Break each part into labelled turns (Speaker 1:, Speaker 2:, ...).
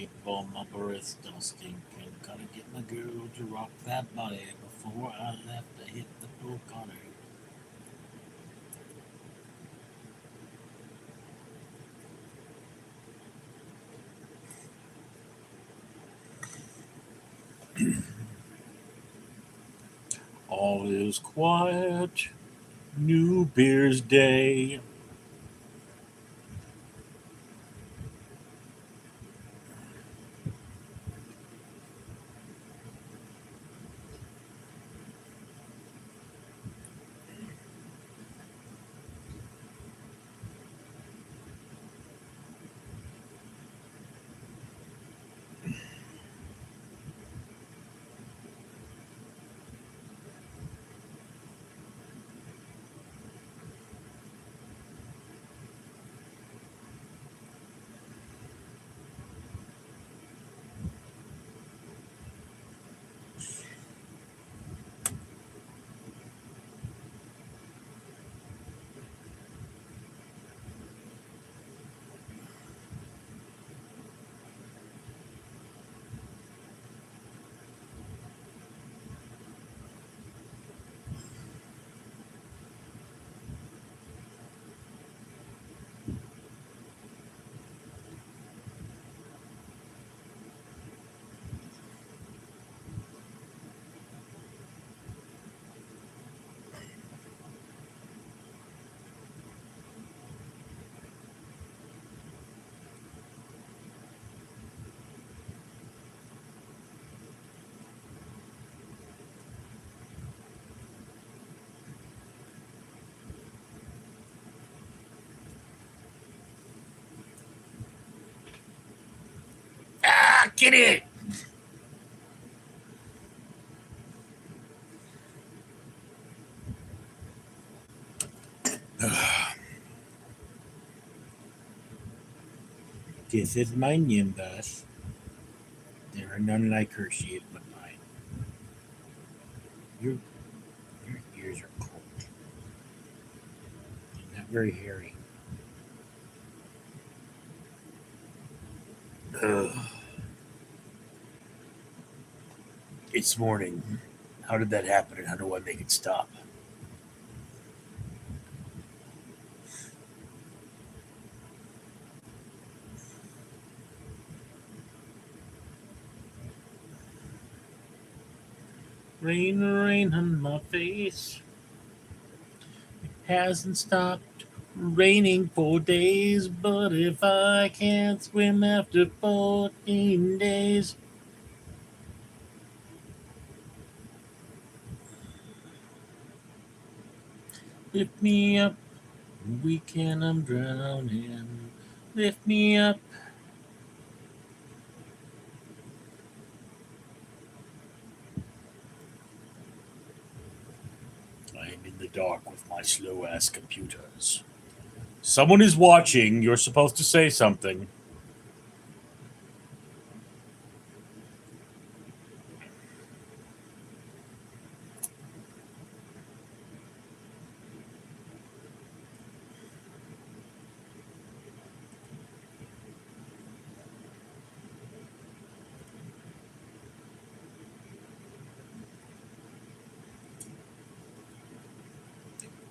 Speaker 1: April, my breath still stinking. Gotta get my girl to rock that body before I left to hit the pool corner. All is quiet, New Beer's Day. Ah, get it! This is my Nimbus. There are none like her, she is but mine. Your, your ears are cold. You're not very hairy. Ugh. It's morning. How did that happen and how do I make it stop? Rain, rain on my face. Hasn't stopped raining for days, but if I can't swim after 14 days, lift me up, weekend I'm drowning. Lift me up. I am in the dark with my slow ass computers. Someone is watching. You're supposed to say something.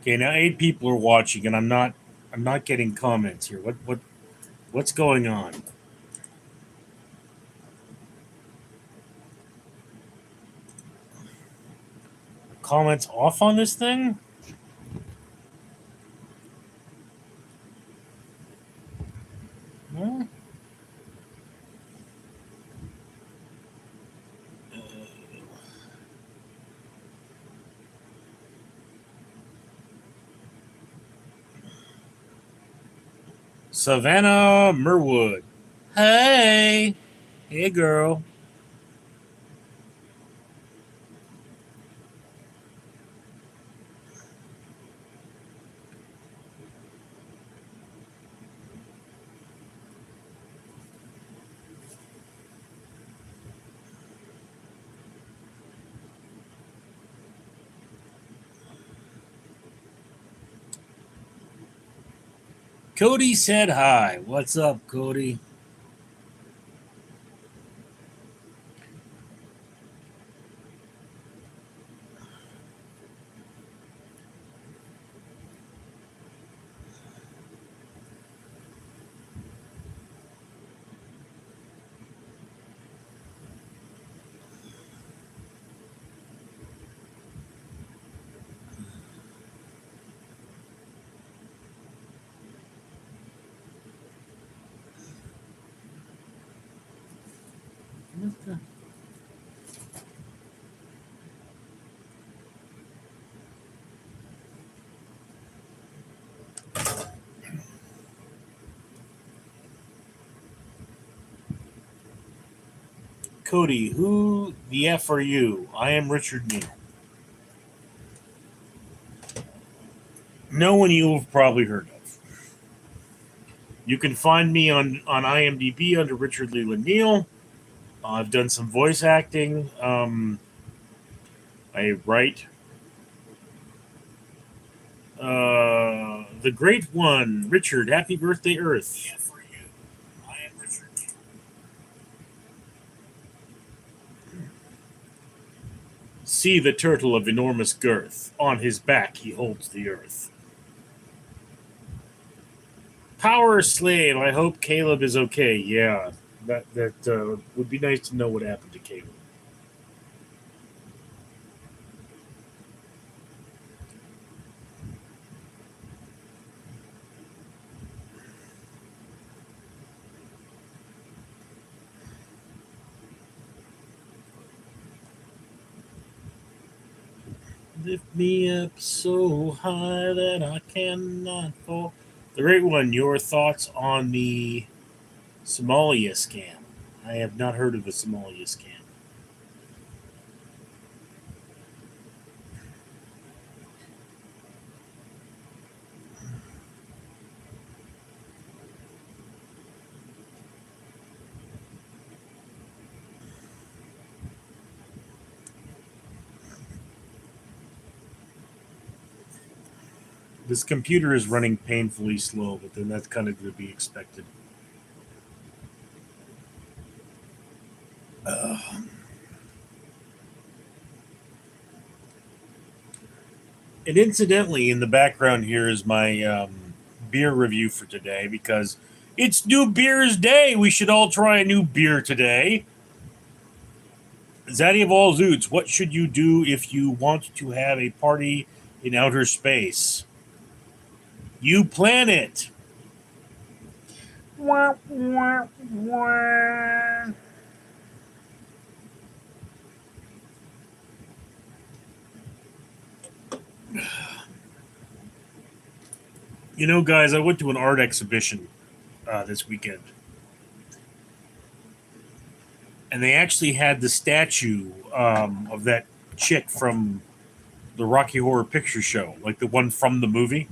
Speaker 1: Okay, now 8 people are watching, and I'm not getting comments here. What's going on? Comments off on this thing? Hmm? Savannah Merwood. Hey, hey, girl. Cody said hi. What's up, Cody? Cody, who the F are you? I am Richard Neal. No one you've probably heard of. You can find me on IMDb under Richard Leland Neal. I've done some voice acting. I write. The Great One, Richard, Happy Birthday, Earth. Yeah, for you. I am Richard. See the turtle of enormous girth. On his back he holds the earth. Power Slave. I hope Caleb is okay. Yeah, that would be nice to know what happened to Caleb. Lift me up so high that I cannot fall. The Great One, your thoughts on the Somalia scam? I have not heard of the Somalia scam. This computer is running painfully slow, but then that's kind of to be expected. And incidentally, in the background here is my beer review for today because it's New Beer's Day. We should all try a new beer today. Zaddy of all Zoots, what should you do if you want to have a party in outer space? You plan it. Wah, wah, wah. You know, guys, I went to an art exhibition this weekend, and they actually had the statue of that chick from the Rocky Horror Picture Show, like the one from the movie.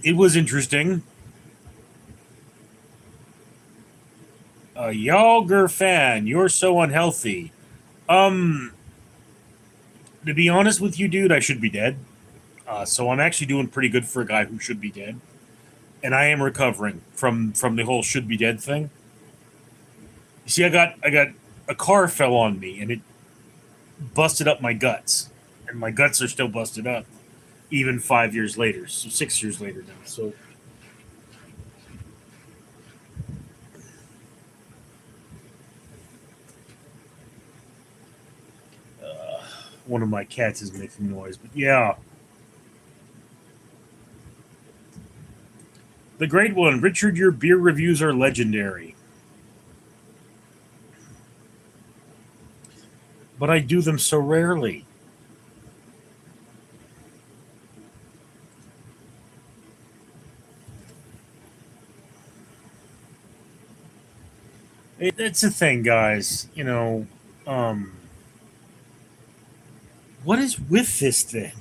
Speaker 1: It was interesting. Yalger fan, you're so unhealthy. Um, to be honest with you, dude, I should be dead. So I'm actually doing pretty good for a guy who should be dead, and I am recovering from the whole should be dead thing. You see, I got a car fell on me, and it busted up my guts, and my guts are still busted up, even 5 years later. So 6 years later now. So one of my cats is making noise, but yeah. The Great One, Richard, your beer reviews are legendary. But I do them so rarely. It's the thing, guys. Um, what is with this thing?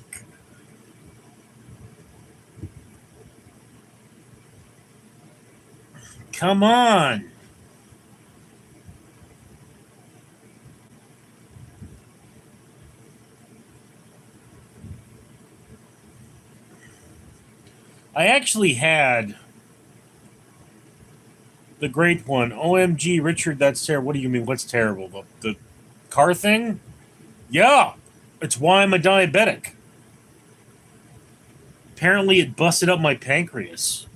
Speaker 1: Come on. I actually had the Great One. OMG, Richard, that's terrible. What do you mean? What's terrible? The car thing? Yeah. It's why I'm a diabetic. Apparently, it busted up my pancreas.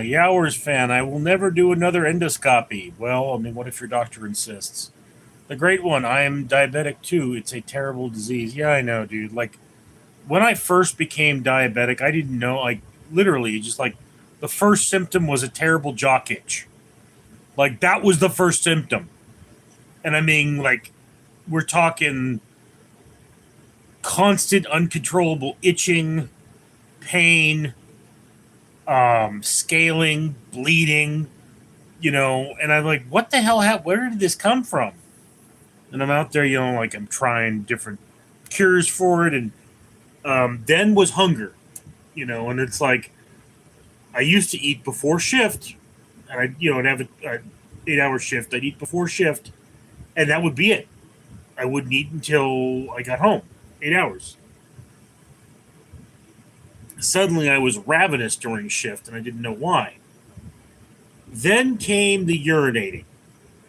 Speaker 1: Yowers fan, I will never do another endoscopy. Well, I mean, what if your doctor insists? The great one, I am diabetic too. It's a terrible disease. Yeah, I know, dude. Like, when I first became diabetic, I didn't know, like, literally, just like, the first symptom was a terrible jock itch. Like, that was the first symptom. And I mean, like, we're talking constant, uncontrollable itching, pain, scaling, bleeding, and I'm like, what the hell, where did this come from? And I'm out there, like I'm trying different cures for it. And then was hunger, and it's like, I used to eat before shift, and I'd have a 8-hour shift. I'd eat before shift, and that would be it. I wouldn't eat until I got home. 8 hours. Suddenly, I was ravenous during shift, and I didn't know why. Then came the urinating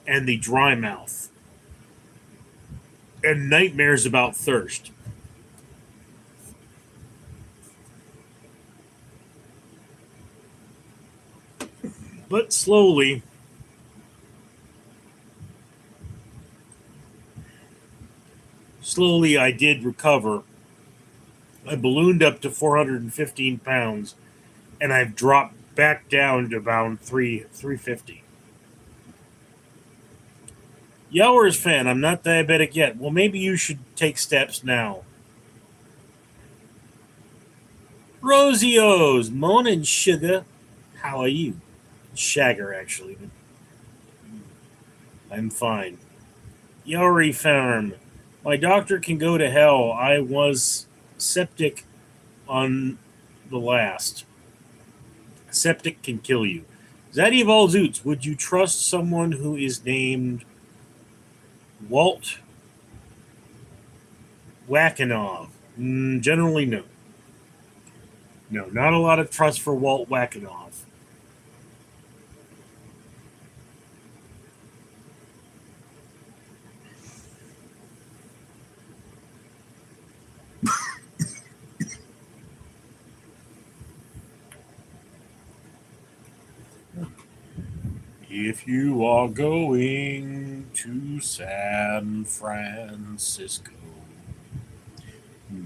Speaker 1: and the dry mouth and nightmares about thirst. But slowly I did recover. I ballooned up to 415 pounds, and I've dropped back down to about 350. Yowers fan, I'm not diabetic yet. Well, maybe you should take steps now. Rosios, morning sugar. How are you? Shagger, actually. I'm fine. Yowery farm. My doctor can go to hell. I was septic on the last. Septic can kill you. Zadie of all Zoots, would you trust someone who is named Walt Wackenov? Generally, no. No, not a lot of trust for Walt Wackenov. If you are going to San Francisco,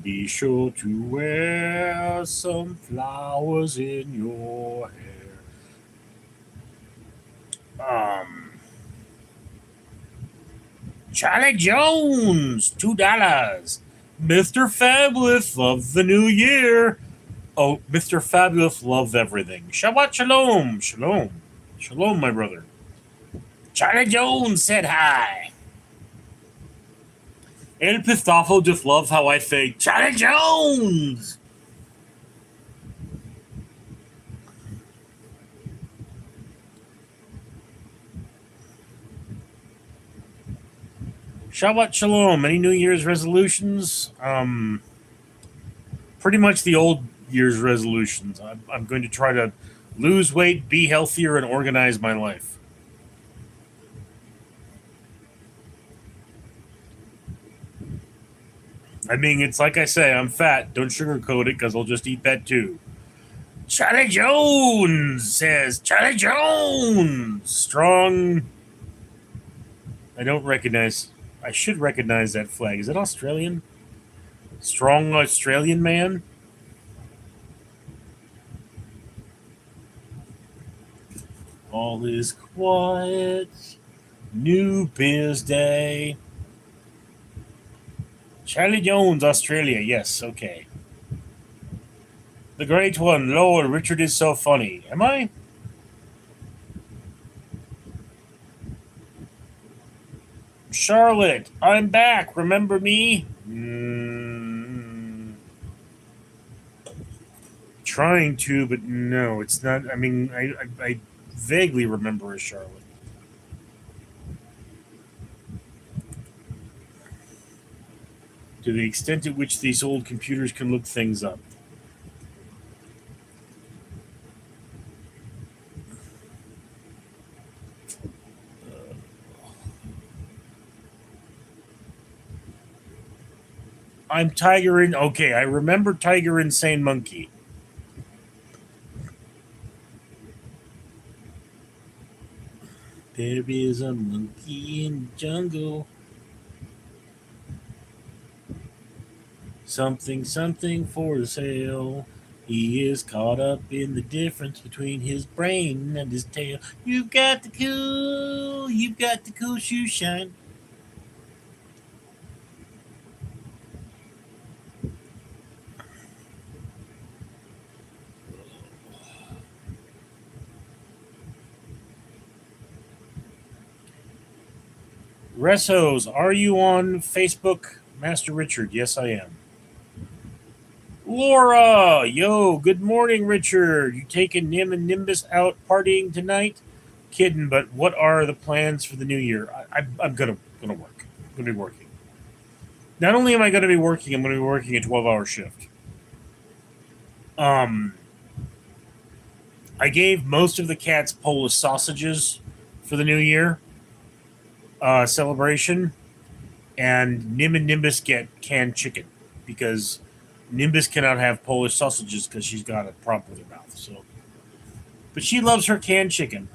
Speaker 1: be sure to wear some flowers in your hair. Charlie Jones, $2. Mr. Fabulous loves the new year. Oh, Mr. Fabulous loves everything. Shabbat shalom. Shalom. Shalom, my brother. Charlie Jones said hi. El Pistafo just loves how I say Charlie Jones. Shabbat shalom. Any New Year's resolutions? Pretty much the old year's resolutions. I'm going to try to lose weight, be healthier, and organize my life. I mean, it's like I say, I'm fat. Don't sugarcoat it, because I'll just eat that too. Charlie Jones says, Charlie Jones! Strong. I don't recognize. I should recognize that flag. Is it Australian? Strong Australian man? All is quiet. New Biz Day. Charlie Jones, Australia. Yes, okay. The great one. Lord, Richard is so funny. Am I? Charlotte, I'm back. Remember me? Trying to, but no, it's not. I mean, I vaguely remember a Charlotte. To the extent at which these old computers can look things up. I'm Tiger and okay, I remember Tiger Insane Monkey. There is a monkey in the jungle. Something, something for sale. He is caught up in the difference between his brain and his tail. You've got the cool shoe shine. Ressos, are you on Facebook, Master Richard? Yes, I am. Laura, yo, good morning, Richard. You taking Nim and Nimbus out partying tonight? Kidding, but what are the plans for the new year? I'm gonna work. I'm gonna be working. Not only am I gonna be working, I'm gonna be working a 12-hour shift. Um, I gave most of the cats Polish sausages for the new year celebration, and Nim and Nimbus get canned chicken because Nimbus cannot have Polish sausages because she's got a problem with her mouth. So, but she loves her canned chicken.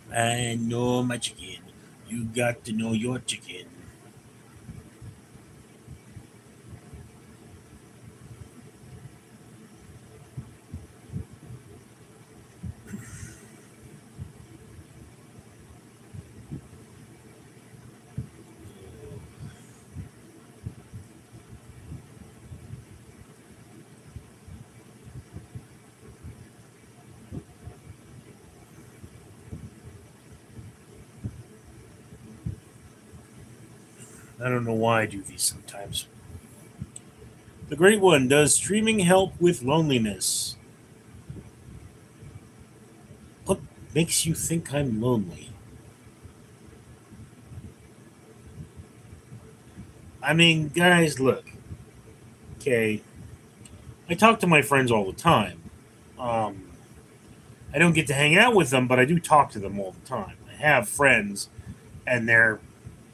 Speaker 1: I know my chicken. You got to know your chicken. I don't know why I do these sometimes. The great one, does streaming help with loneliness? What makes you think I'm lonely? I mean, guys, look. Okay, I talk to my friends all the time. Um, I don't get to hang out with them, but I do talk to them all the time. I have friends, and they're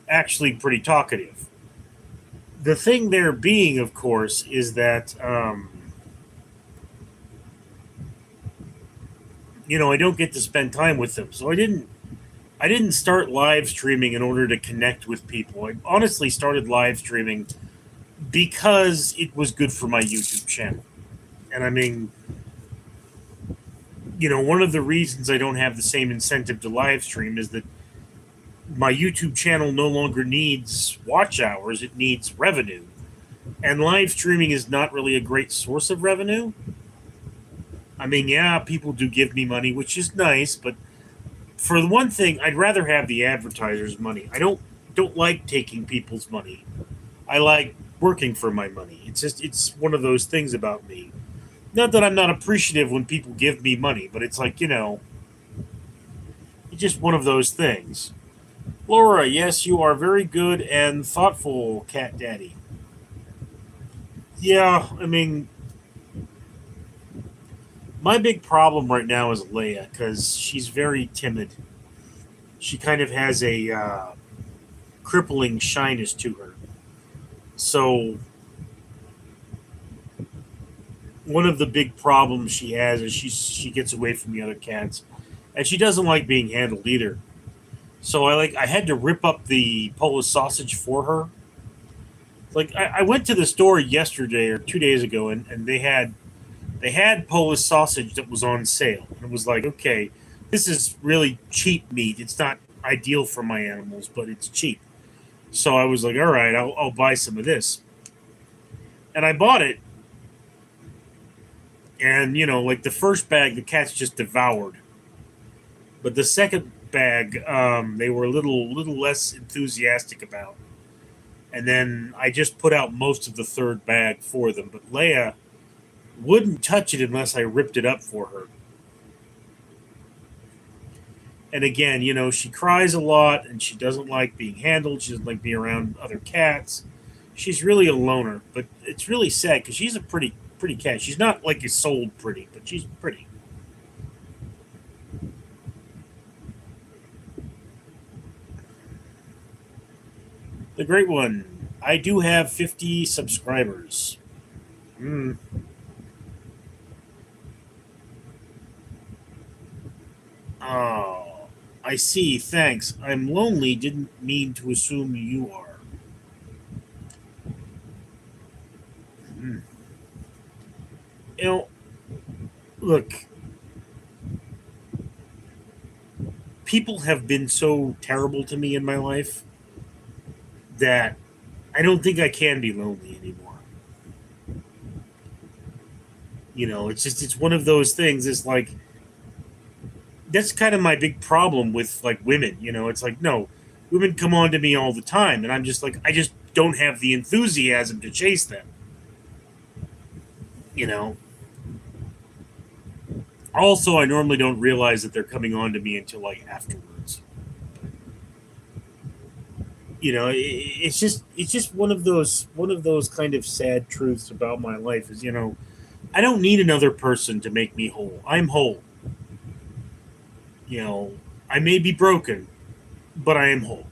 Speaker 1: actually pretty talkative. The thing there being, of course, is that I don't get to spend time with them. So I didn't start live streaming in order to connect with people. I honestly started live streaming because it was good for my YouTube channel. And I mean, one of the reasons I don't have the same incentive to live stream is that my YouTube channel no longer needs watch hours, it needs revenue. And live streaming is not really a great source of revenue. I mean, yeah, people do give me money, which is nice, but for the one thing, I'd rather have the advertisers' money. I don't like taking people's money. I like working for my money. It's one of those things about me. Not that I'm not appreciative when people give me money, but it's like, it's just one of those things. Laura, yes, you are very good and thoughtful, cat daddy. Yeah, I mean, my big problem right now is Leia because she's very timid. She kind of has a crippling shyness to her. So one of the big problems she has is she gets away from the other cats, and she doesn't like being handled either. So I had to rip up the Polish sausage for her. Like I went to the store yesterday or 2 days ago, and they had Polish sausage that was on sale. And it was like, okay, this is really cheap meat. It's not ideal for my animals, but it's cheap. So I was like, all right, I'll buy some of this. And I bought it, and like the first bag, the cats just devoured. But the second bag, they were a little less enthusiastic about. And then I just put out most of the third bag for them. But Leia wouldn't touch it unless I ripped it up for her. And again, she cries a lot and she doesn't like being handled. She doesn't like being around other cats. She's really a loner, but it's really sad because she's a pretty cat. She's not like a sold pretty, but she's pretty. The great one. I do have 50 subscribers. Hmm. Oh, I see. Thanks. I'm lonely. Didn't mean to assume you are. Hmm. You know, look, people have been so terrible to me in my life that I don't think I can be lonely anymore. It's just it's one of those things. It's like that's kind of my big problem with like women. It's like no, women come on to me all the time, and I'm just like I just don't have the enthusiasm to chase them. You know. Also, I normally don't realize that they're coming on to me until like afterwards. It's just one of those kind of sad truths about my life is I don't need another person to make me whole. I'm whole. You know, I may be broken, but I am whole.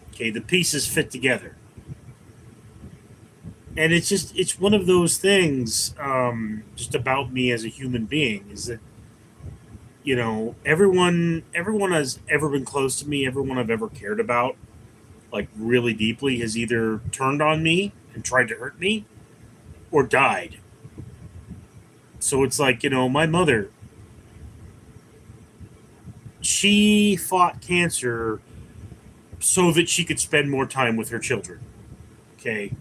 Speaker 1: Okay, the pieces fit together, and it's one of those things just about me as a human being is that everyone has ever been close to me, everyone I've ever cared about like really deeply has either turned on me and tried to hurt me or died. So it's like my mother, she fought cancer so that she could spend more time with her children. Okay,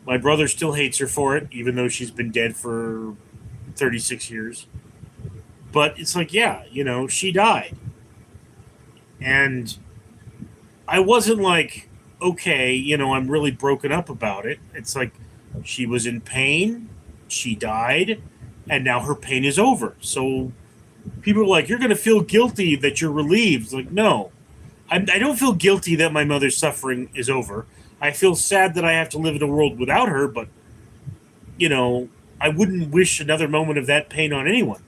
Speaker 1: my brother still hates her for it, even though she's been dead for 36 years. But it's like, yeah, she died. And I wasn't like, okay, I'm really broken up about it. It's like she was in pain, she died, and now her pain is over. So people are like, you're going to feel guilty that you're relieved. It's like, no, I don't feel guilty that my mother's suffering is over. I feel sad that I have to live in a world without her, but, you know, I wouldn't wish another moment of that pain on anyone.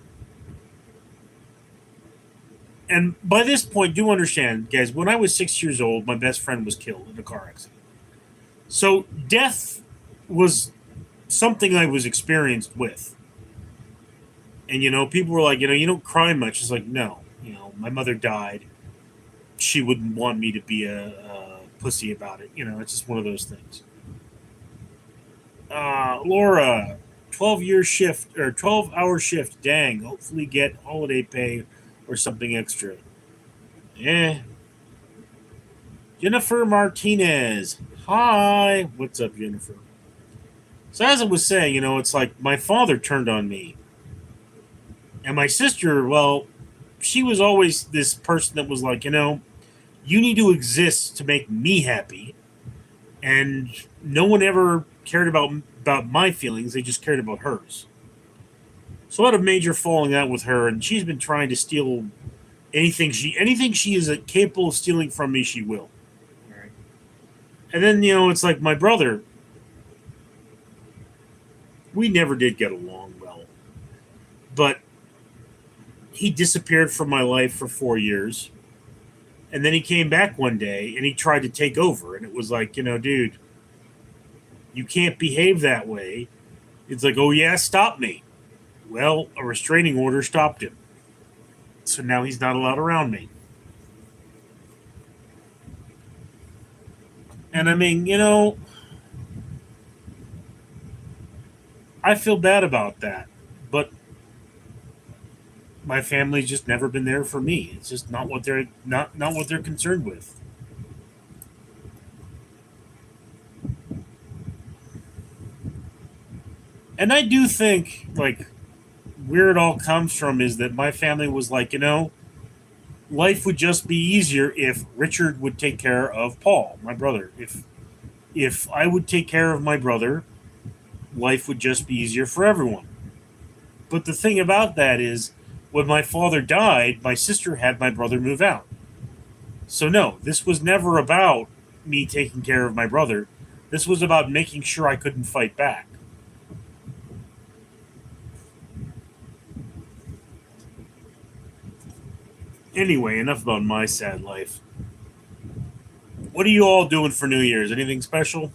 Speaker 1: And by this point, do understand, guys, when I was 6 years old, my best friend was killed in a car accident. So death was something I was experienced with. And, people were like, you don't cry much. It's like, no, my mother died. She wouldn't want me to be a pussy about it. It's just one of those things. Laura, 12-year shift or 12-hour shift. Dang, hopefully get holiday pay or something extra. Yeah. Jennifer Martinez. Hi. What's up, Jennifer? So as I was saying, it's like my father turned on me. And my sister, well, she was always this person that was like, you need to exist to make me happy. And no one ever cared about my feelings. They just cared about hers. So I had a major falling out with her, and she's been trying to steal anything she is capable of stealing from me. She will. All right. And then it's like my brother. We never did get along well, but he disappeared from my life for 4 years, and then he came back one day and he tried to take over, and it was like, dude, you can't behave that way. It's like, oh yeah, stop me. Well, a restraining order stopped him. So now he's not allowed around me. And I mean, I feel bad about that. But my family's just never been there for me. It's just not what they're concerned with. And I do think like where it all comes from is that my family was like, life would just be easier if Richard would take care of Paul, my brother. If I would take care of my brother, life would just be easier for everyone. But the thing about that is, when my father died, my sister had my brother move out. So, no, this was never about me taking care of my brother. This was about making sure I couldn't fight back. Anyway, enough about my sad life. What are you all doing for New Year's? Anything special?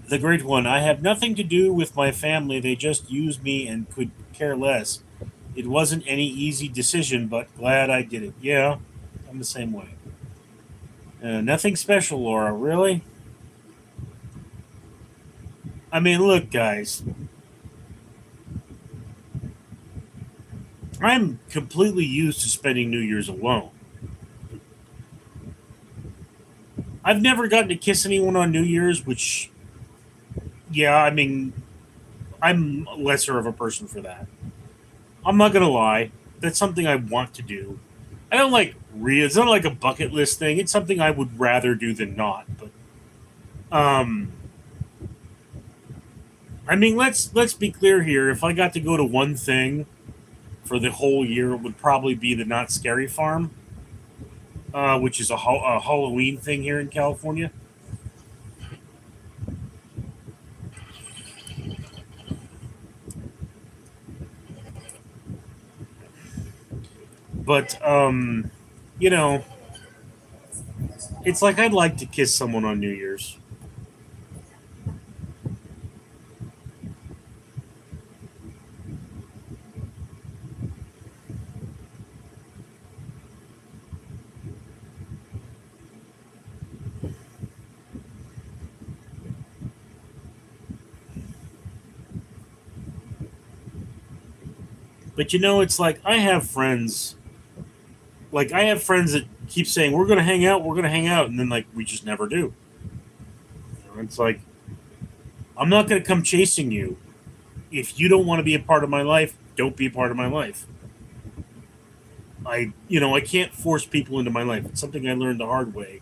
Speaker 1: The great one. I have nothing to do with my family. They just use me and could care less. It wasn't any easy decision, but glad I did it. Yeah, I'm the same way. Nothing special, Laura. Really? I mean, look, guys. I'm completely used to spending New Year's alone. I've never gotten to kiss anyone on New Year's, which, yeah, I mean, I'm lesser of a person for that. I'm not gonna lie. That's something I want to do. I don't like it's not like a bucket list thing. It's something I would rather do than not. But um, I mean, let's be clear here. If I got to go to one thing for the whole year, it would probably be the Not Scary Farm, which is a Halloween thing here in California. But you know, it's like I'd like to kiss someone on New Year's. But it's like I have friends that keep saying we're going to hang out, we're going to hang out, and then like we just never do. It's like I'm not going to come chasing you. If you don't want to be a part of my life, don't be a part of my life. I can't force people into my life. It's something I learned the hard way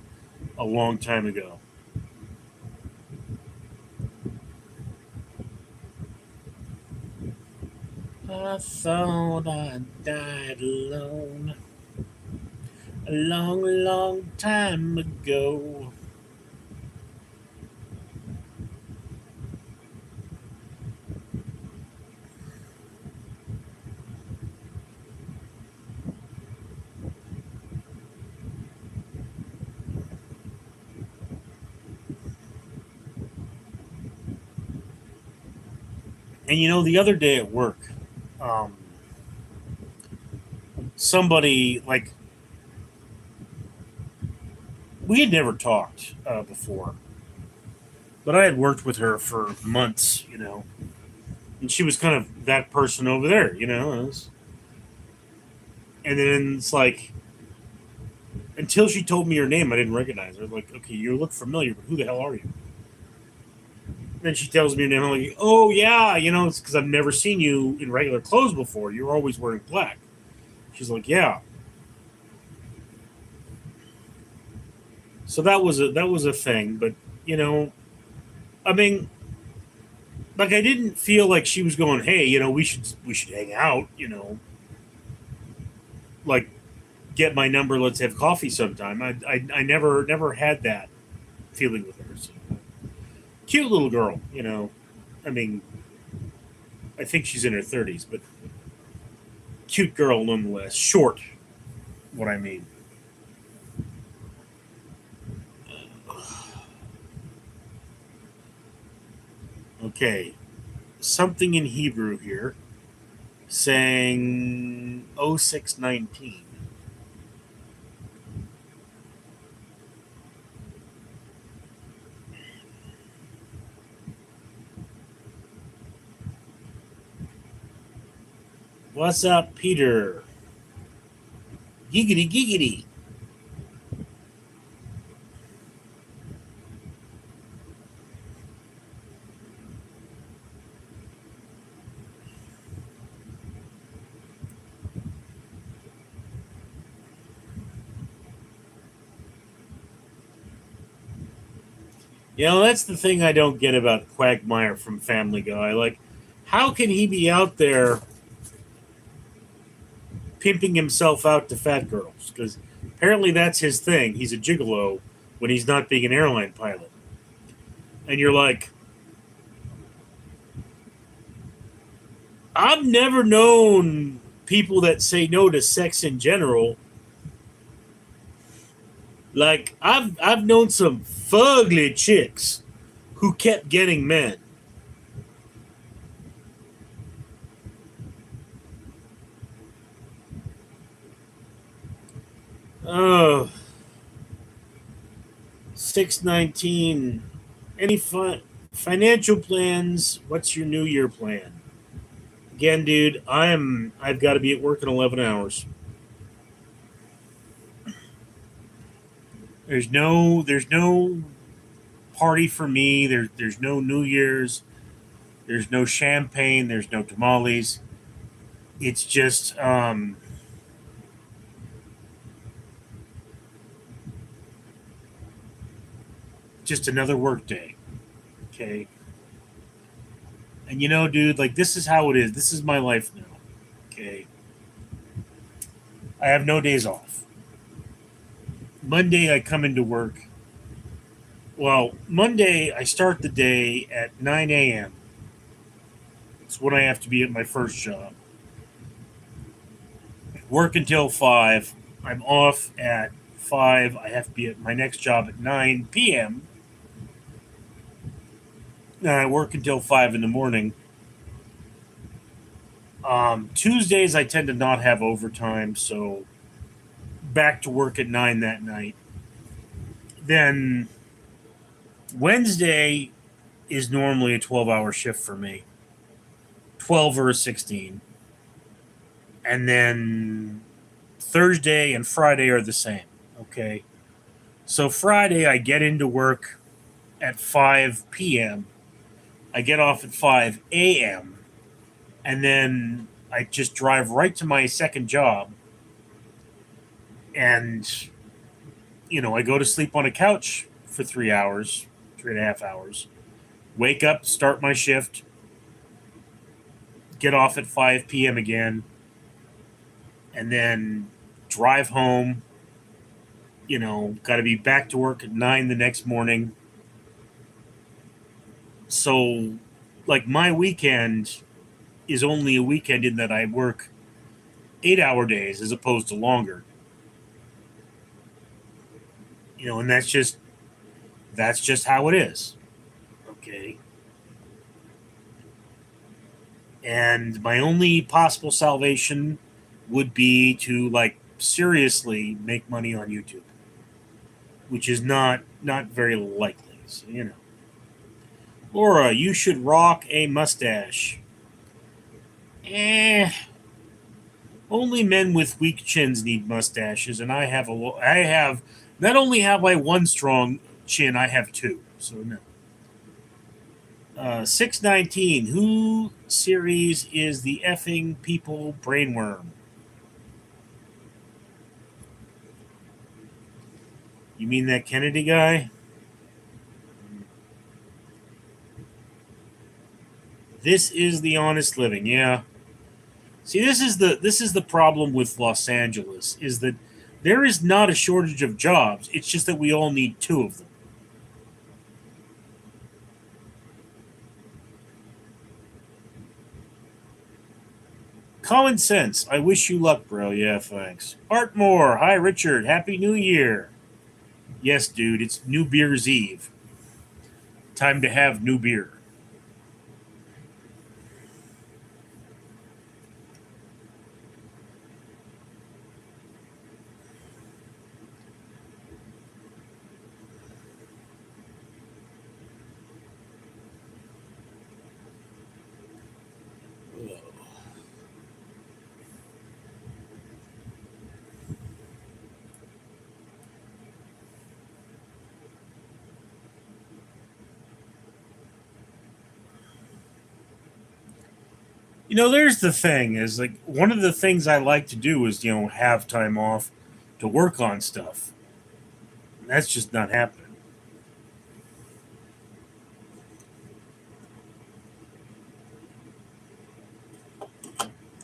Speaker 1: a long time ago. I thought I died alone a long, long time ago. And the other day at work, um, somebody like we had never talked before, but I had worked with her for months, and she was kind of that person over there, and then it's like until she told me her name, I didn't recognize her. Like, okay, you look familiar, but who the hell are you? Then she tells me her name. I'm like, oh yeah, it's because I've never seen you in regular clothes before. You're always wearing black. She's like, yeah. So that was a thing, but I mean, like I didn't feel like she was going, hey, we should hang out, like get my number, let's have coffee sometime. I never had that feeling with her. So, cute little girl, I mean, I think she's in her 30s, but cute girl nonetheless. Short, what I mean. Okay, something in Hebrew here saying 0619. What's up, Peter? Giggity giggity. That's the thing I don't get about Quagmire from Family Guy. Like, how can he be out there pimping himself out to fat girls? Because apparently that's his thing. He's a gigolo when he's not being an airline pilot. And you're like, I've never known people that say no to sex in general. Like I've known some fugly chicks who kept getting men. Oh, 619. Any financial plans? What's your New Year plan? Again, dude, I've got to be at work in 11 hours. There's no party for me. There's no New Year's. There's no champagne. There's no tamales. It's just another work day. Okay. And dude, like this is how it is. This is my life now. Okay. I have no days off. Monday I come into work. Well, Monday I start the day at 9 a.m. It's when I have to be at my first job. Work until 5. I'm off at 5. I have to be at my next job at 9 p.m. And I work until 5 in the morning. Tuesdays I tend to not have overtime, so back to work at 9 that night. Then Wednesday is normally a 12-hour shift for me, 12 or a 16. And then Thursday and Friday are the same. Okay. So Friday, I get into work at 5 p.m., I get off at 5 a.m., and then I just drive right to my second job. And, I go to sleep on a couch for 3 hours, 3.5 hours, wake up, start my shift, get off at 5 p.m. again, and then drive home. Got to be back to work at 9 the next morning. So, like, my weekend is only a weekend in that I work 8-hour days as opposed to longer. And that's just how it is. Okay. And my only possible salvation would be to, like, seriously make money on YouTube, which is not very likely. So. Laura, you should rock a mustache. Eh. Only men with weak chins need mustaches, and I have not only have I one strong chin, I have two. So no. 619. Who series is the effing people brainworm? You mean that Kennedy guy? This is the honest living. Yeah. See, this is the problem with Los Angeles is that there is not a shortage of jobs. It's just that we all need two of them. Common sense. I wish you luck, bro. Yeah, thanks. Art Moore. Hi, Richard. Happy New Year. Yes, dude. It's New Beer's Eve. Time to have new beer. There's the thing is like one of the things I like to do is have time off to work on stuff. That's just not happening.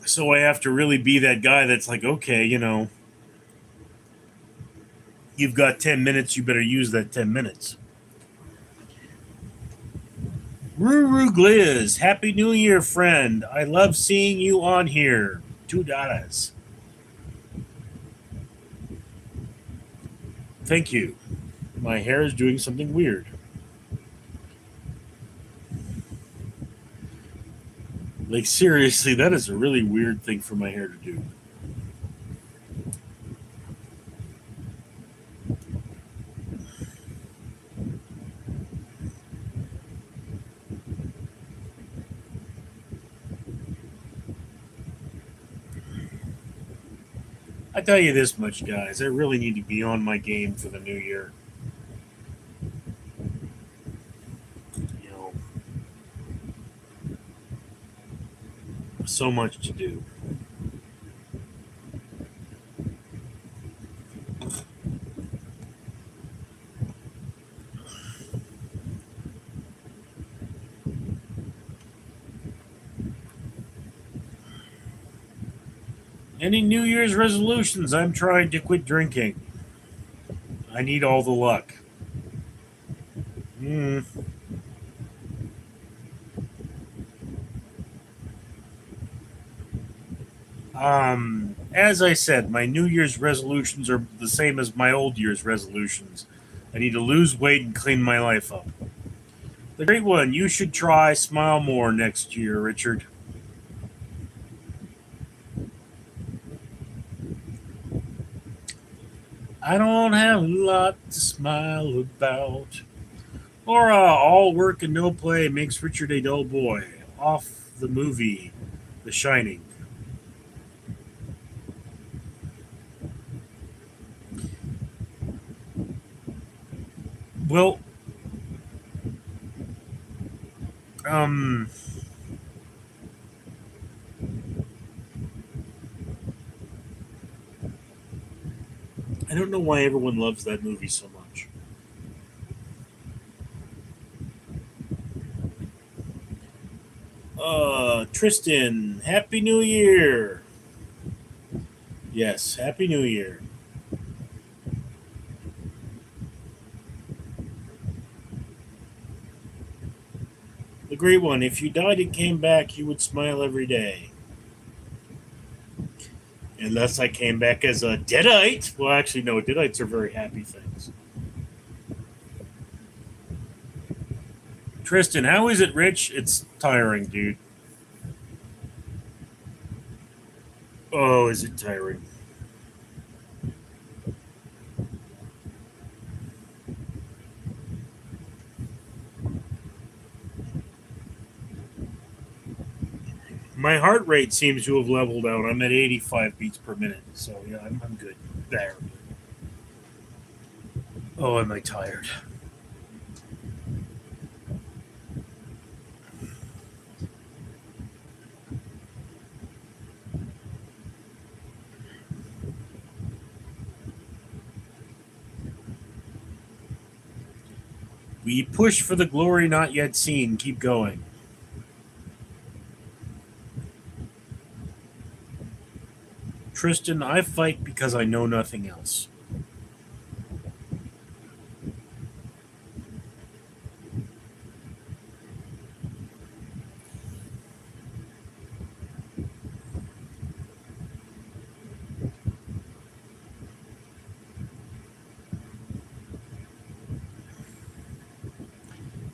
Speaker 1: So I have to really be that guy that's like, okay, you've got 10 minutes, you better use that 10 minutes. Ruru Gliz, Happy New Year, friend. I love seeing you on here. $2. Thank you. My hair is doing something weird. Like, seriously, that is a really weird thing for my hair to do. I tell you this much, guys. I really need to be on my game for the new year. You know, so much to do. Any New Year's resolutions? I'm trying to quit drinking. I need all the luck. Hmm. As I said, my New Year's resolutions are the same as my old Year's resolutions. I need to lose weight and clean my life up. The great one, you should try Smile More next year, Richard. I don't have a lot to smile about. Or all work and no play makes Richard a dull boy. Off the movie, The Shining. Well, um, I don't know why everyone loves that movie so much. Tristan, Happy New Year. Yes, Happy New Year. The great one, if you died and came back, you would smile every day. Unless I came back as a deadite. Well, actually, no, deadites are very happy things. Tristan, how is it, Rich? It's tiring, dude. Oh, is it tiring? My heart rate seems to have leveled out. I'm at 85 beats per minute, so yeah, I'm good there. Oh, am I tired? We push for the glory not yet seen. Keep going. Tristan, I fight because I know nothing else.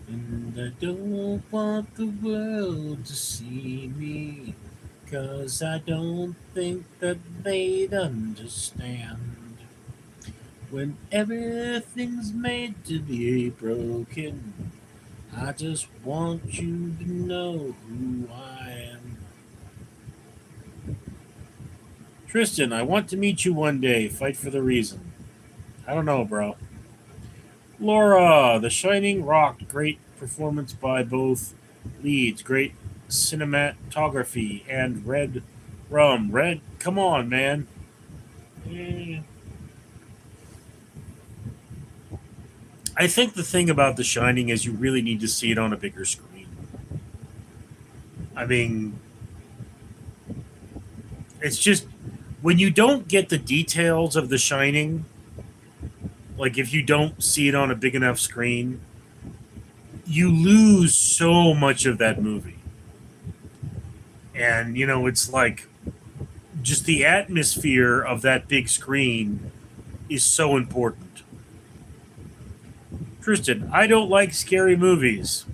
Speaker 1: And I don't want the world to see me, 'cause I don't think that they'd understand. When everything's made to be broken, I just want you to know who I am. Tristan, I want to meet you one day. Fight for the reason. I don't know, bro. Laura, The Shining rocked. Great performance by both leads. Great cinematography and Red Rum. Red, come on, man. Eh. I think the thing about The Shining is you really need to see it on a bigger screen. I mean, it's just when you don't get the details of The Shining, like if you don't see it on a big enough screen, you lose so much of that movie. And, it's like just the atmosphere of that big screen is so important. Tristan, I don't like scary movies.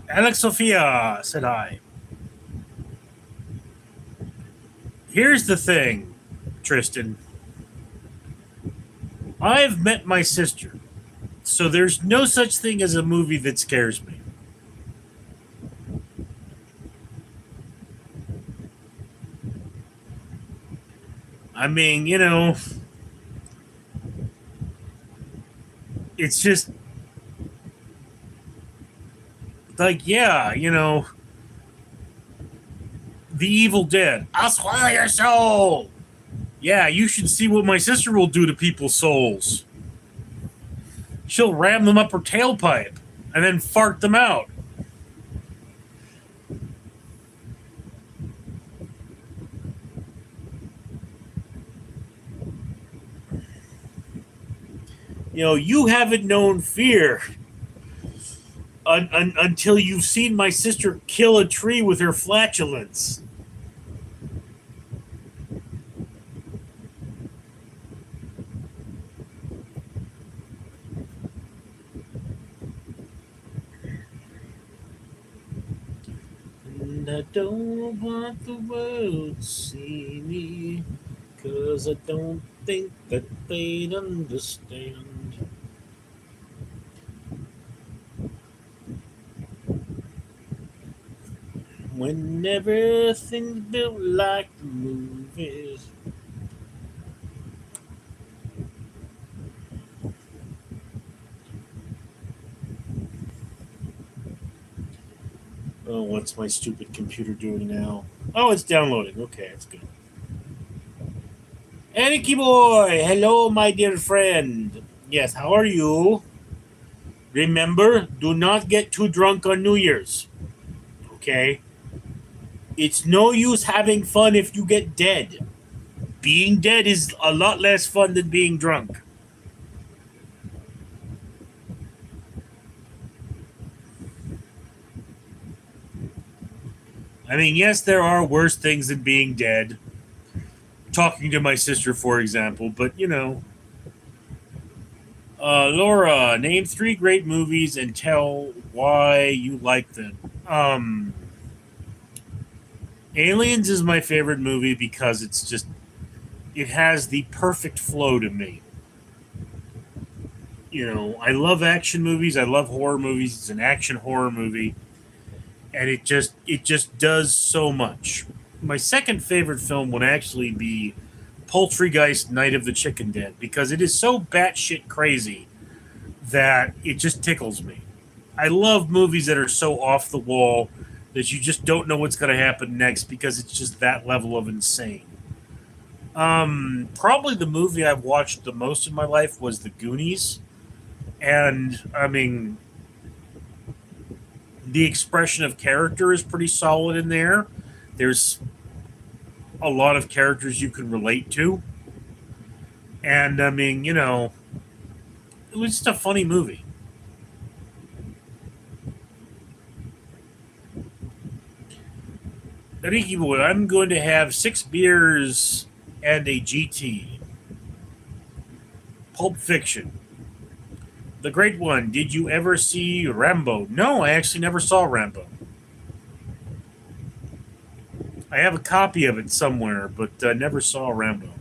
Speaker 1: Alex Sophia, said I. Here's the thing, Tristan. I've met my sister, so there's no such thing as a movie that scares me. I mean, it's just like, yeah, The Evil Dead. I'll swallow your soul. Yeah, you should see what my sister will do to people's souls. She'll ram them up her tailpipe and then fart them out. You haven't known fear until you've seen my sister kill a tree with her flatulence. And I don't want the world to see me, 'cause I don't think that they'd understand. When everything's built like the movies. Oh, what's my stupid computer doing now? Oh, it's downloading. Okay, that's good. Aniki boy, hello, my dear friend. Yes, how are you? Remember, do not get too drunk on New Year's. Okay? It's no use having fun if you get dead. Being dead is a lot less fun than being drunk. I mean, yes, there are worse things than being dead. Talking to my sister, for example, but Laura, name three great movies and tell why you like them. Aliens is my favorite movie because it has the perfect flow to me. I love action movies. I love horror movies. It's an action horror movie, and it just does so much. My second favorite film would actually be Poultrygeist: Night of the Chicken Dead because it is so batshit crazy that it just tickles me. I love movies that are so off the wall that you just don't know what's going to happen next because it's just that level of insane. Probably the movie I've watched the most in my life was The Goonies, and I mean, the expression of character is pretty solid in there. There's a lot of characters you can relate to, and I mean, it was just a funny movie. Ricky boy, I'm going to have 6 beers and a GT. Pulp Fiction. The great one. Did you ever see Rambo? No, I actually never saw Rambo. I have a copy of it somewhere, but never saw Rambo.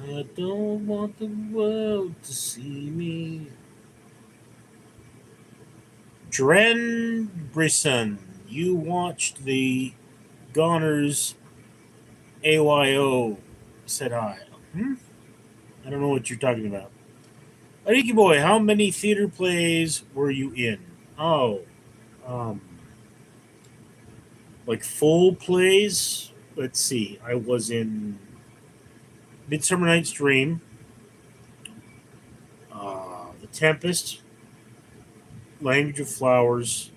Speaker 1: I don't want the world to see me. Dren Brisson, you watched the Goners AYO, said I. Hmm? I don't know what you're talking about. Ariki boy, how many theater plays were you in? Oh, um, Like full plays. Let's see. I was in Midsummer Night's Dream, The Tempest, Language of Flowers,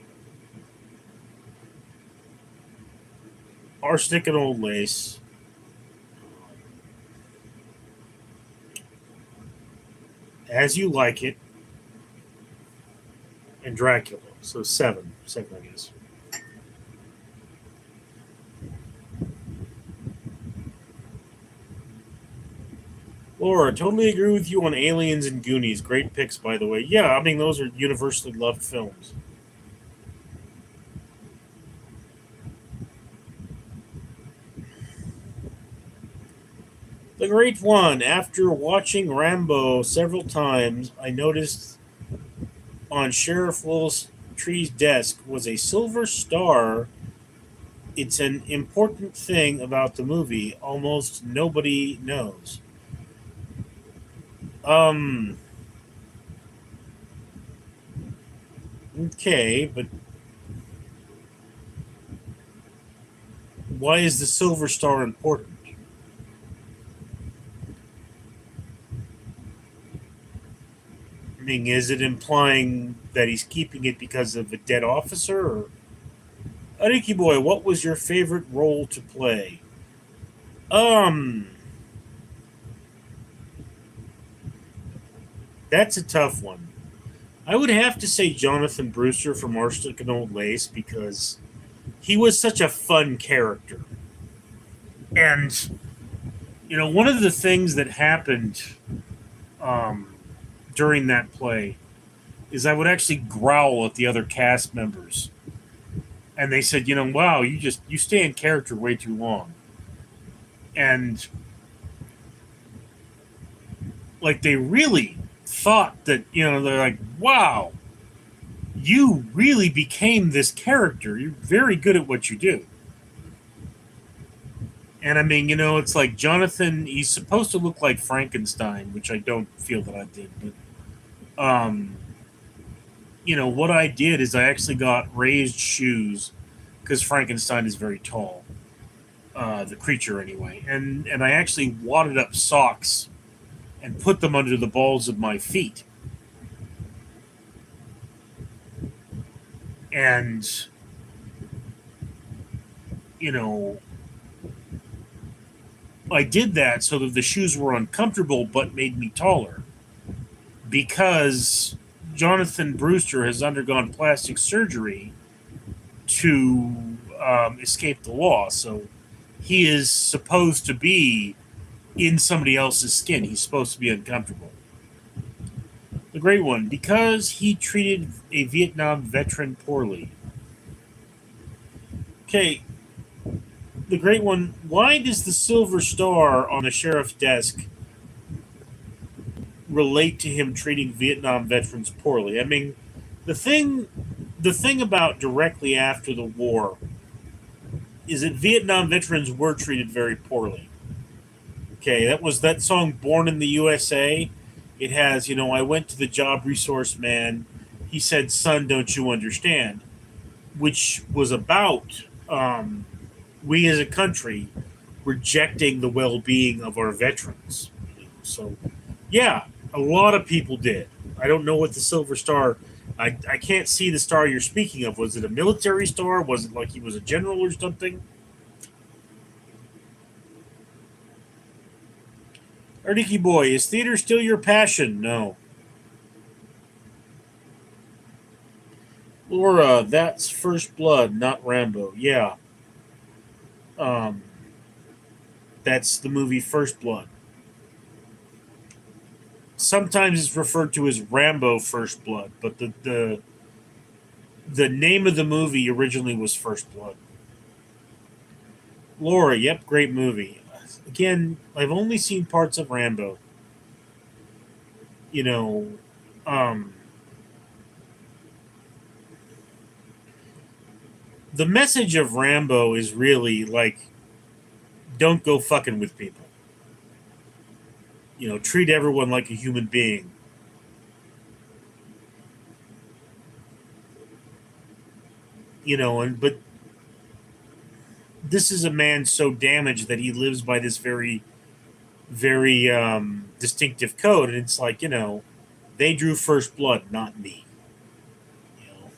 Speaker 1: Arsenic and Old Lace, As You Like It, and Dracula. So seven. Seven, I guess. Laura, totally agree with you on Aliens and Goonies. Great picks, by the way. Yeah, I mean, those are universally loved films. The Great One. After watching Rambo several times, I noticed on Sheriff Tree's desk was a silver star. It's an important thing about the movie. Almost nobody knows. Um. Okay, but why is the silver star important? I mean, is it implying that he's keeping it because of a dead officer? Or Ariki boy, what was your favorite role to play? Um, that's a tough one. I would have to say Jonathan Brewster from Arsenic and Old Lace because he was such a fun character. And, one of the things that happened um, during that play is I would actually growl at the other cast members. And they said, wow, you stay in character way too long. And like they really thought that, they're like, wow, you really became this character. You're very good at what you do. And I mean, it's like Jonathan, he's supposed to look like Frankenstein, which I don't feel that I did. But, what I did is I actually got raised shoes because Frankenstein is very tall, the creature anyway. And I actually wadded up socks and put them under the balls of my feet. And, you know, I did that so that the shoes were uncomfortable but made me taller because Jonathan Brewster has undergone plastic surgery to escape the law. So he is supposed to be in somebody else's skin. He's supposed to be uncomfortable. The great one, because he treated a Vietnam veteran poorly. Okay, the great one, why does the silver star on the sheriff's desk relate to him treating Vietnam veterans poorly? I mean, the thing the thing about directly after the war is that Vietnam veterans were treated very poorly. Okay, that was that song "Born in the USA." It has, I went to the job resource man. He said, "Son, don't you understand?" Which was about we as a country rejecting the well-being of our veterans. So, yeah, a lot of people did. I don't know what the Silver Star. I can't see the star you're speaking of. Was it a military star? Was it like he was a general or something? Ardiki boy, is theater still your passion? No. Laura, that's First Blood, not Rambo. Yeah. Um, that's the movie First Blood. Sometimes it's referred to as Rambo First Blood, but the name of the movie originally was First Blood. Laura, yep, great movie. Again, I've only seen parts of Rambo. You know, um, the message of Rambo is really like, don't go fucking with people. Treat everyone like a human being. And but this is a man so damaged that he lives by this very, very distinctive code. And it's like, they drew first blood, not me. You know,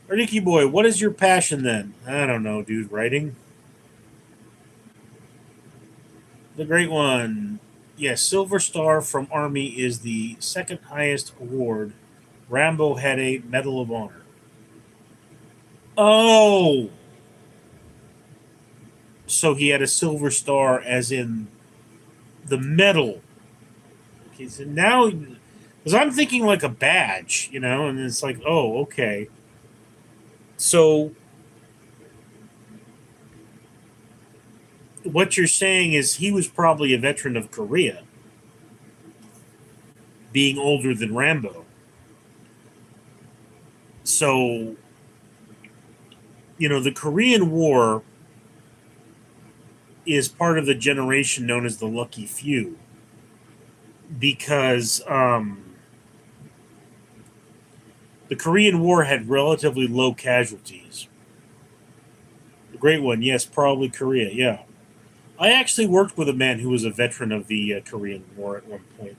Speaker 1: Ricky boy, what is your passion then? I don't know, dude. Writing. The great one. Yes, Silver Star from Army is the second highest award. Rambo had a Medal of Honor. Oh, so he had a Silver Star, as in the medal. Okay, so now, because I'm thinking like a badge, and it's like, oh, okay. So what you're saying is he was probably a veteran of Korea, being older than Rambo. So, the Korean War is part of the generation known as the lucky few, because the Korean War had relatively low casualties. The great one, yes, probably Korea, yeah. I actually worked with a man who was a veteran of the Korean War at one point.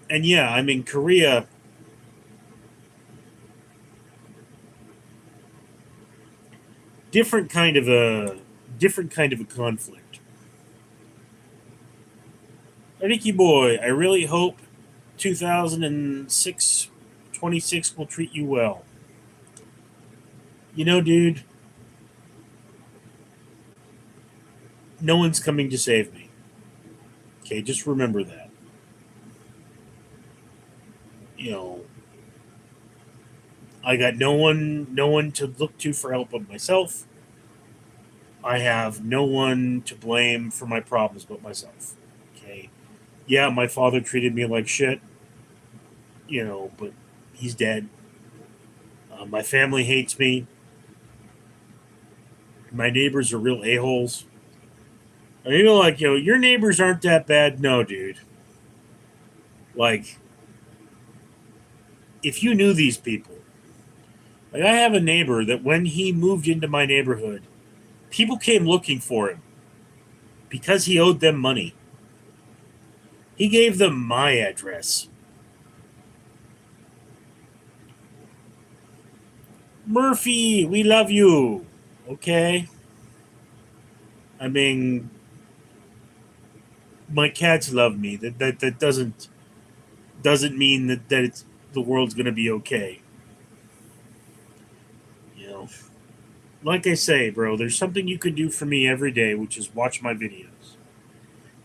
Speaker 1: And yeah, I mean, Korea, different kind of a conflict. Riki boy, I really hope 2006 26 will treat you well. Dude, no one's coming to save me. Okay, just remember that. You know, I got no one to look to for help but myself. I have no one to blame for my problems but myself. Okay. Yeah, my father treated me like shit, but he's dead. My family hates me. My neighbors are real a-holes. And like, your neighbors aren't that bad. No, dude. Like, if you knew these people, like, I have a neighbor that when he moved into my neighborhood, people came looking for him because he owed them money. He gave them my address. Murphy, we love you. Okay. I mean, my cats love me. That doesn't mean that it's the world's gonna be okay. You know, like I say, bro, there's something you can do for me every day, which is watch my videos.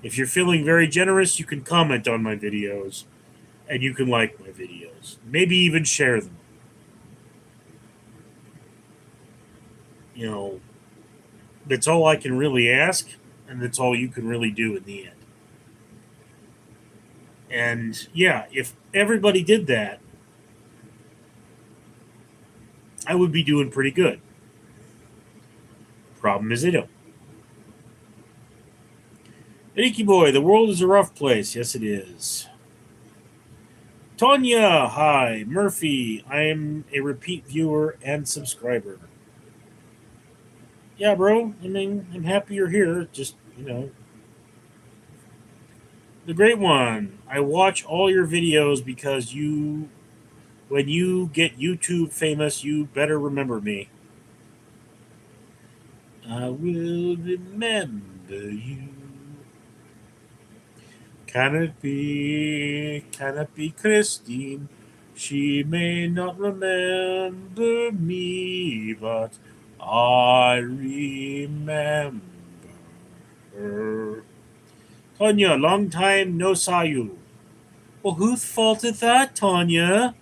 Speaker 1: If you're feeling very generous, you can comment on my videos and you can like my videos. Maybe even share them. You know, that's all I can really ask, and that's all you can really do in the end. And yeah, if everybody did that, I would be doing pretty good. Problem is, they don't. Icky boy, the world is a rough place. Yes, it is. Tonya, hi. Murphy, I am a repeat viewer and subscriber. Yeah, bro. I mean, I'm happy you're here. Just, the great one. I watch all your videos because when you get YouTube famous, you better remember me. I will remember you. Can it be Christine? She may not remember me, but I remember her. Tonya, long time no saw you. Well, whose fault is that, Tonya?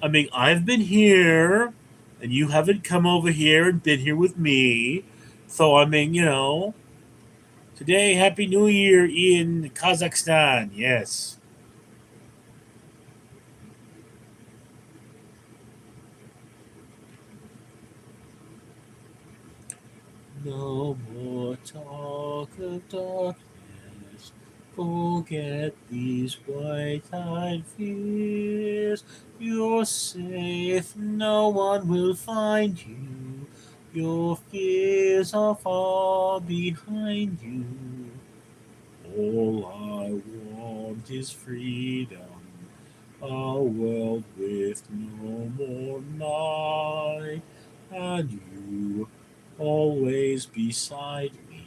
Speaker 1: I mean, I've been here, and you haven't come over here and been here with me. So, I mean, today, Happy New Year in Kazakhstan. Yes. No more talk of darkness. Forget these white-eyed fears. You're safe, no one will find you. Your fears are far behind you. All I want is freedom, a world with no more night, and you always beside me,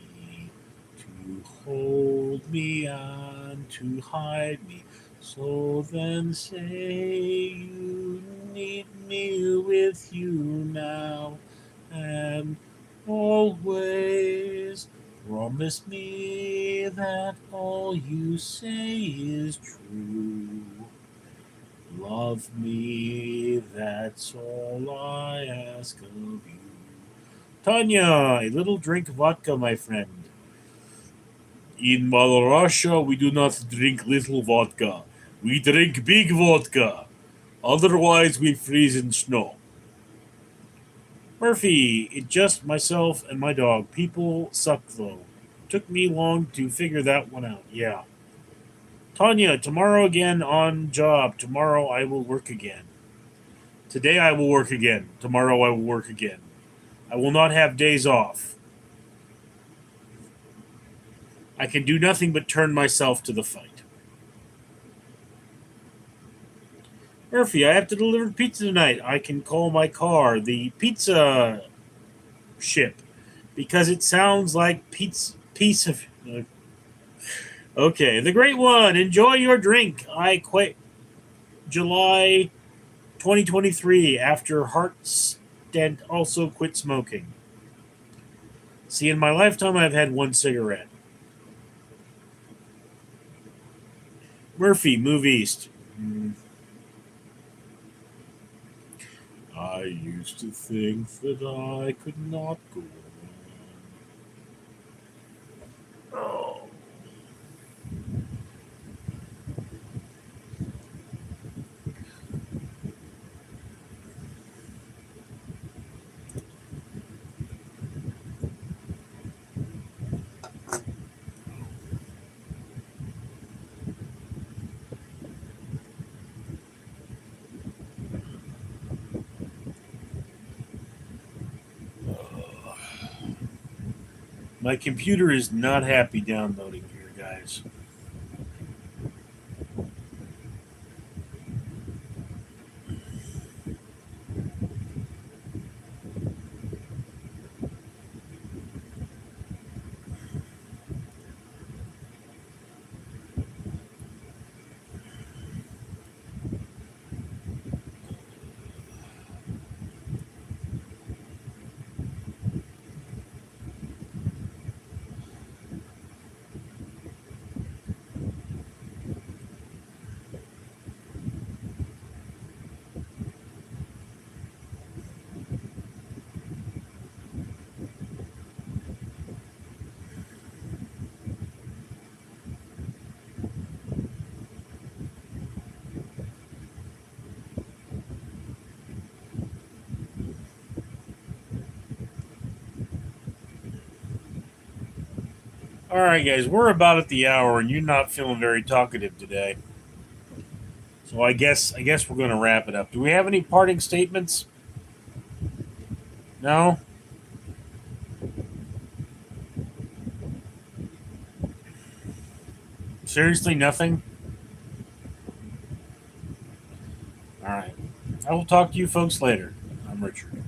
Speaker 1: to hold me and to hide me. So then say you need me with you now and always. Promise me that all you say is true. Love me, that's all I ask of you. Tanya, a little drink of vodka, my friend. In Mother Russia, we do not drink little vodka. We drink big vodka. Otherwise, we freeze in snow. Murphy, it's just myself and my dog. People suck, though. Took me long to figure that one out. Yeah. Tanya, tomorrow again on job. Tomorrow I will work again. Today I will work again. Tomorrow I will work again. I will not have days off. I can do nothing but turn myself to the fight. Murphy, I have to deliver pizza tonight. I can call my car the pizza ship because it sounds like pizza piece of. Okay, the great one. Enjoy your drink. I quit July 2023 after heart stent. Also quit smoking. See, in my lifetime, I've had one cigarette. Murphy, move east. I used to think that I could not go on. Oh. My computer is not happy downloading here, guys. All right, guys, we're about at the hour, and you're not feeling very talkative today. So I guess we're going to wrap it up. Do we have any parting statements? No. Seriously, nothing. All right. I will talk to you folks later. I'm Richard.